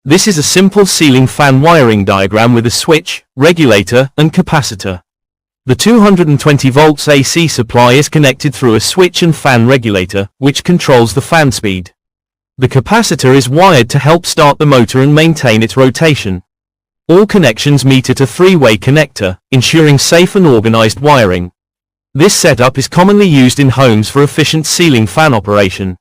This is a simple ceiling fan wiring diagram with a switch, regulator, and capacitor. The 220 volts AC supply is connected through a switch and fan regulator, which controls the fan speed. The capacitor is wired to help start the motor and maintain its rotation. All connections meet at a three-way connector, ensuring safe and organized wiring. This setup is commonly used in homes for efficient ceiling fan operation.